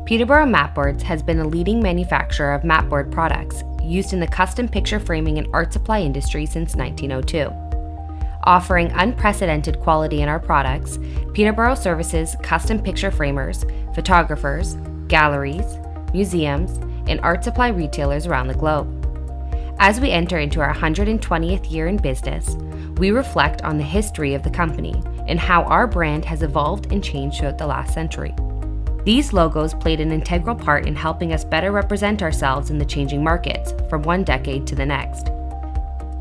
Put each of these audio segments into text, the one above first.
Peterboro Matboards has been a leading manufacturer of matboard products used in the custom picture framing and art supply industry since 1902. Offering unprecedented quality in our products, Peterboro services custom picture framers, photographers, galleries, museums, and art supply retailers around the globe. As we enter into our 120th year in business, we reflect on the history of the company and how our brand has evolved and changed throughout the last century. These logos played an integral part in helping us better represent ourselves in the changing markets from one decade to the next.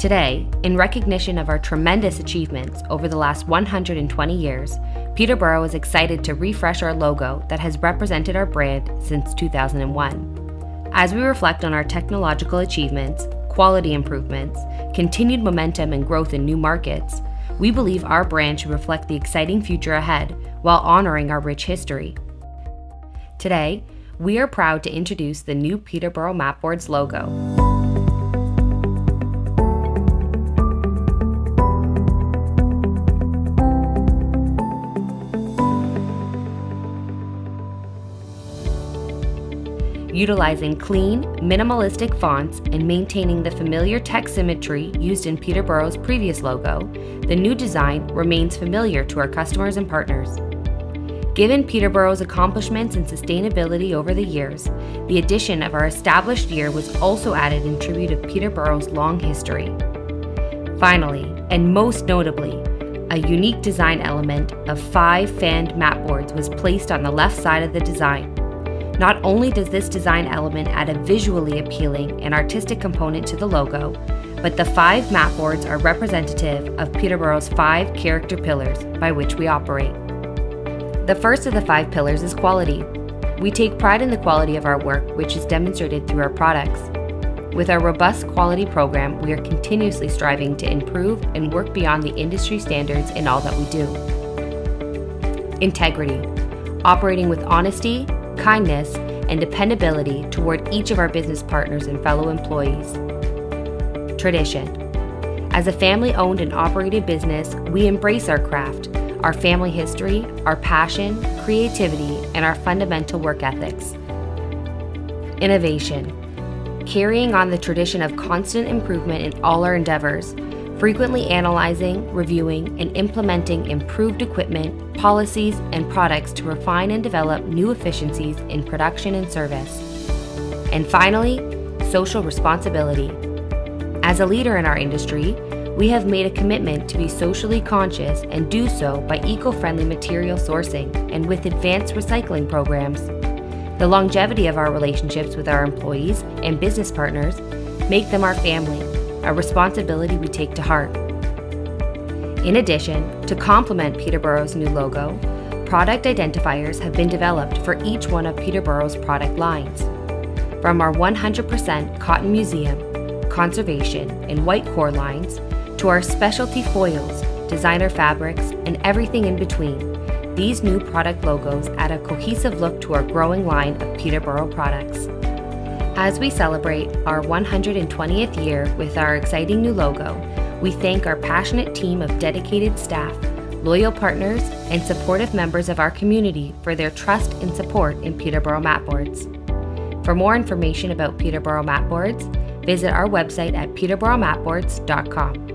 Today, in recognition of our tremendous achievements over the last 120 years, Peterboro is excited to refresh our logo that has represented our brand since 2001. As we reflect on our technological achievements, quality improvements, continued momentum and growth in new markets, we believe our brand should reflect the exciting future ahead while honoring our rich history. Today, we are proud to introduce the new Peterboro Matboards logo. Utilizing clean, minimalistic fonts and maintaining the familiar text symmetry used in Peterboro's previous logo, the new design remains familiar to our customers and partners. Given Peterboro's accomplishments in sustainability over the years, the addition of our established year was also added in tribute of Peterboro's long history. Finally, and most notably, a unique design element of 5 fanned matboards was placed on the left side of the design. Not only does this design element add a visually appealing and artistic component to the logo, but the 5 matboards are representative of Peterboro's 5 character pillars by which we operate. The first of the 5 pillars is quality. We take pride in the quality of our work, which is demonstrated through our products. With our robust quality program, we are continuously striving to improve and work beyond the industry standards in all that we do. Integrity. Operating with honesty, kindness, and dependability toward each of our business partners and fellow employees. Tradition. As a family-owned and operated business, we embrace our craft, our family history, our passion, creativity, and our fundamental work ethics. Innovation. Carrying on the tradition of constant improvement in all our endeavors, frequently analyzing, reviewing, and implementing improved equipment, policies, and products to refine and develop new efficiencies in production and service. And finally, social responsibility. As a leader in our industry, we have made a commitment to be socially conscious and do so by eco-friendly material sourcing and with advanced recycling programs. The longevity of our relationships with our employees and business partners make them our family, a responsibility we take to heart. In addition, to complement Peterboro's new logo, product identifiers have been developed for each one of Peterboro's product lines. From our 100% cotton museum, conservation, and white core lines, to our specialty foils, designer fabrics, and everything in between, these new product logos add a cohesive look to our growing line of Peterboro products. As we celebrate our 120th year with our exciting new logo, we thank our passionate team of dedicated staff, loyal partners, and supportive members of our community for their trust and support in Peterboro Matboards. For more information about Peterboro Matboards, visit our website at peterboromatboards.com.